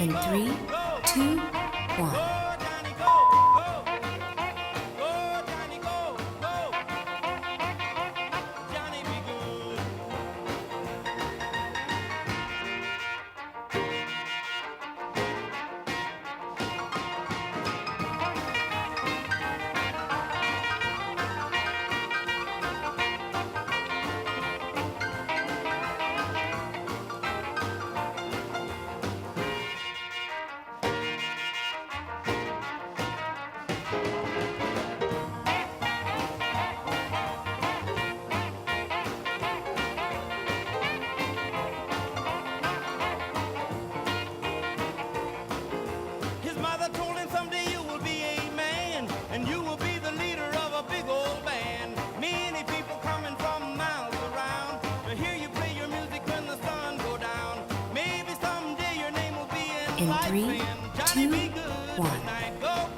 In 3, 2, 1. In 3, 2, 1.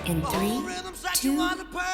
In 3, 2, 1.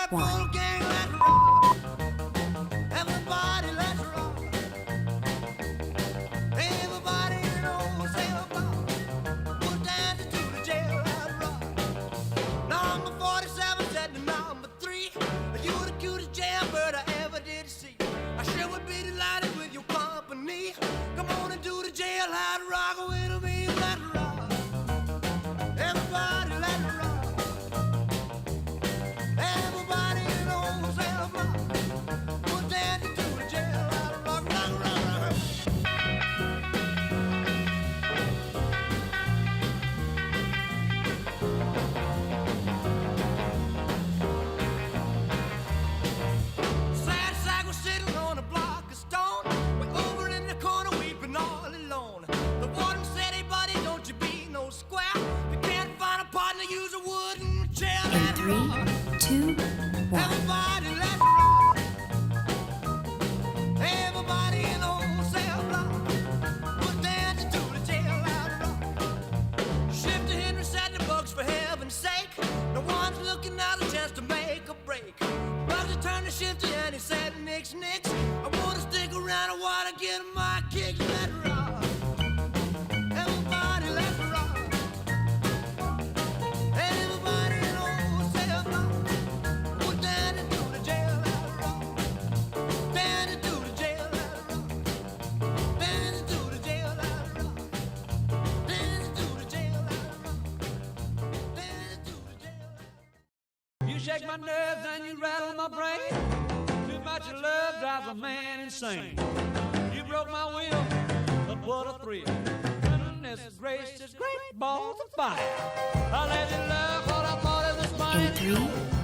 Shake my nerves and you rattle my brain. Too much of love drives a man insane. You broke my will, but what a thrill. Goodness gracious, great balls of fire. I let you love what I thought it was mine. In 3,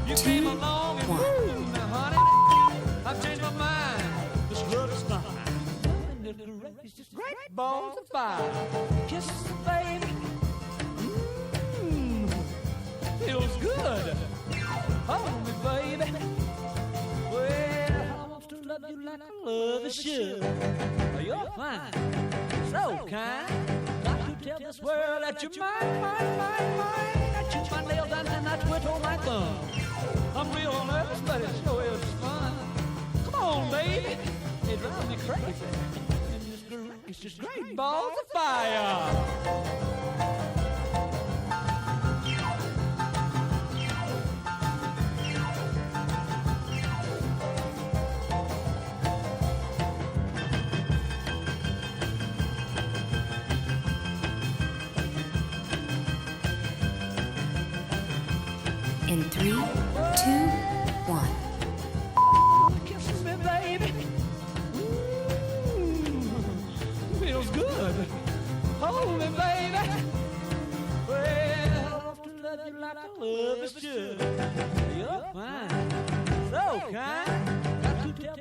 you 2, came along and 1. woo, now honey, I've changed my mind. This love is fine. Goodness gracious, great balls of fire. Kisses, baby. Feels good. Hold me, baby. Well, I want to love you like I love a should. You're fine, so kind. Got to tell this world that you're mine, mine, mine, mine. I chew my nails and I twiddle my thumb. I'm real nervous, but it sure is fun. Come on, baby. It drives me crazy. And it's just great balls of fire.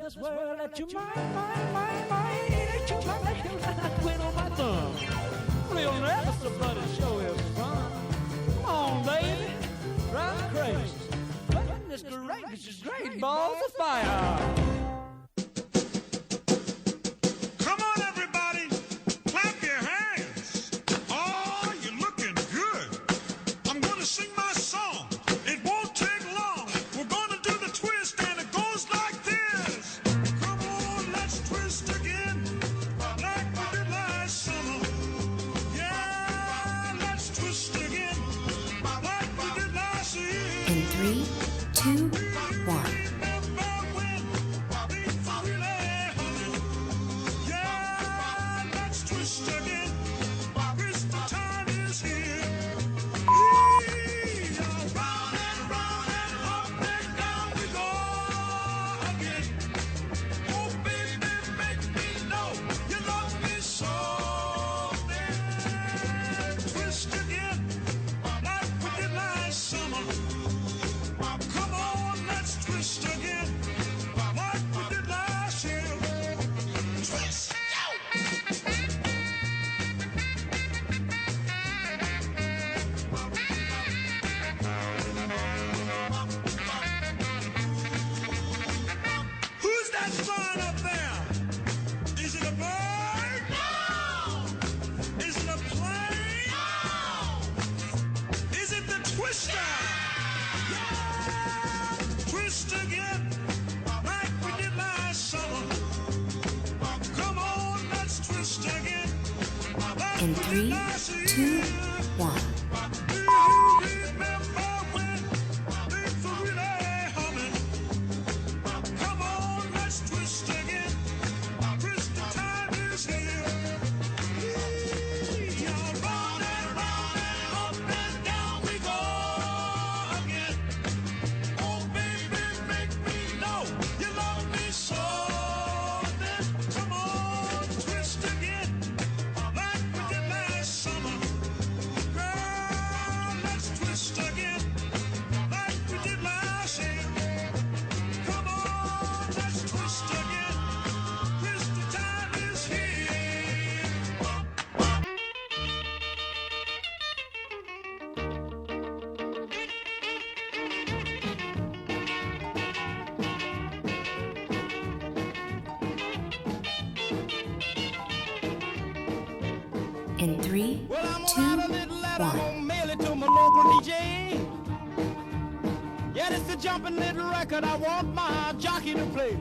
this world that you might, that you might twiddle my thumb. Real never somebody show him fun. Come on, baby, drive me crazy. Goodness gracious, is great balls of fire. Come on, everybody, clap your hands. Oh, you're looking good. I'm gonna sing my song. It won't take long. We're gonna do the twist, and it goes like this. Come on, let's twist again, like we did last summer. Yeah, let's twist again, like we did last year. In 3, 2, 1. In 3, 2, 1. In 3, 2, 1. Mail it to my local DJ. Yeah, it's a jumping little record I want my jockey to play.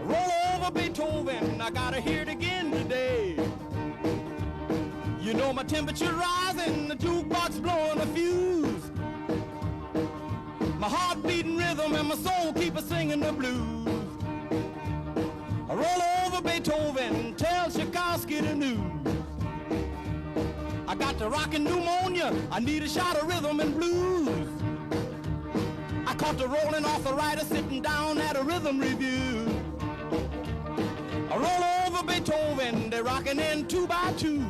Roll over Beethoven, I gotta hear it again today. You know my temperature rising, the jukebox blowing a fuse. My heart beating rhythm and my soul keep a singing the blues. I roll over Beethoven, tell Tchaikovsky the news. I got the rockin' pneumonia, I need a shot of rhythm and blues. I caught the rolling arthritis sitting down at a rhythm review. I roll over Beethoven, they're rockin' in 2 by 2.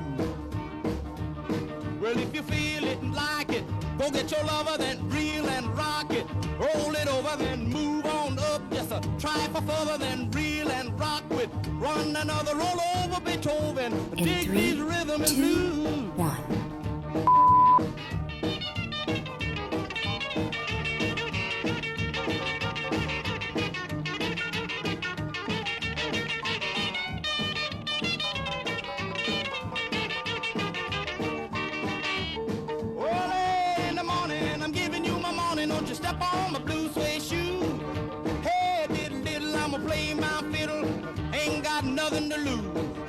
Well, if you feel it and like it, go get your lover, then reel and rock it. Roll it over, then move on up. Just a try for further, then reel and rock with. Run another roll over Beethoven. In Dig 3, these rhythm and 2, blues. 1. Don't you step on my blue suede shoe. Hey, diddle diddle, I'ma play my fiddle. Ain't got nothing to lose.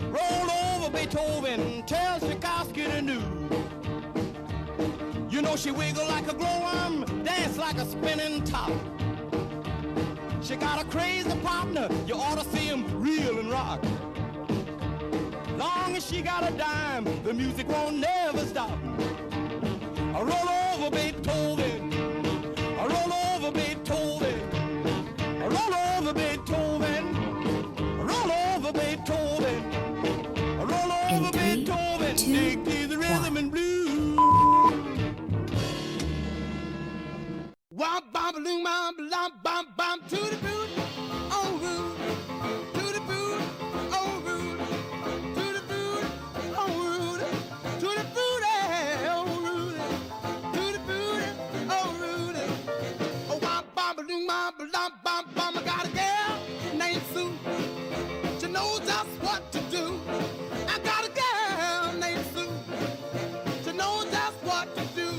Roll over Beethoven, tell Tchaikovsky the news. You know she wiggle like a glowworm, dance like a spinning top. She got a crazy partner, you ought to see him reel and rock. Long as she got a dime, the music won't never stop. I roll over Beethoven. I roll over Beethoven. I roll over Beethoven. I roll over Beethoven. I roll over Beethoven. Dig the rhythm and blues. Wop bop loom bop bop bop to the boot. I got a girl named Sue. She knows just what to do. I got a girl named Sue. She knows just what to do.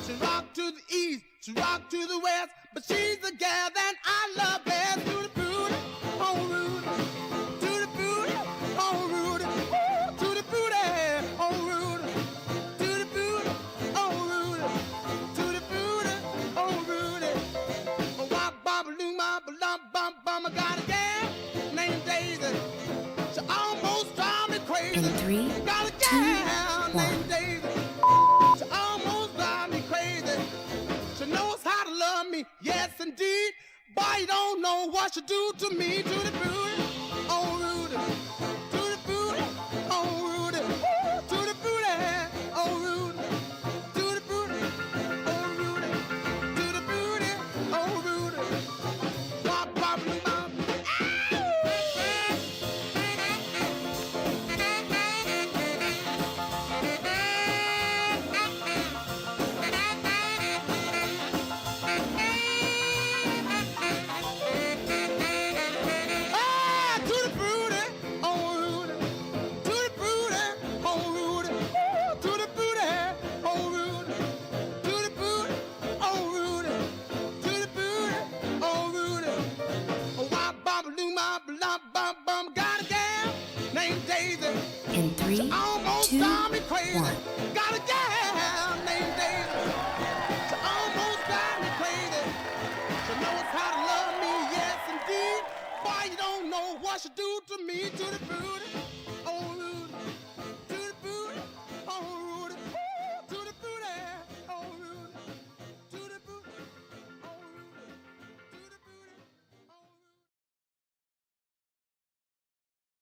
She rock to the east, she rock to the west, but she's the gal that I love best. To the booty, oh Rudy. To the booty, oh Rudy. Ooh, to the booty, oh Rudy. To the booty, oh Rudy. To the booty, oh Rudy. Oh, wop, bop, loom, bop, lump, bump, bum. I got a gal named Daisy. She almost drive me crazy. In 3, Got a 2, gal 1. named Daisy. She almost drive me crazy. She knows how to love me, yes indeed. Boy, you don't know what she do to me. To the booty, oh Rudy. To the booty, oh Rudy. Ooh, to the booty, oh Rudy. To the booty, oh Rudy. To the booty, oh Rudy. Wop, wop, loom, bop. Ah, to the booty, oh Rudy. To the booty, oh Rudy. Ooh, to the booty, oh Rudy. To the booty, oh Rudy. To the booty, oh Rudy. Oh, wop, bop, loom, bop, lump, bum, bum. Got a gal named Daisy. In 3, Almost 2, drive me crazy. 1. Got a gal named Daisy. She almost drive me crazy. She knows how to love me, yes indeed. Boy, you don't know what she do to me. To the booty,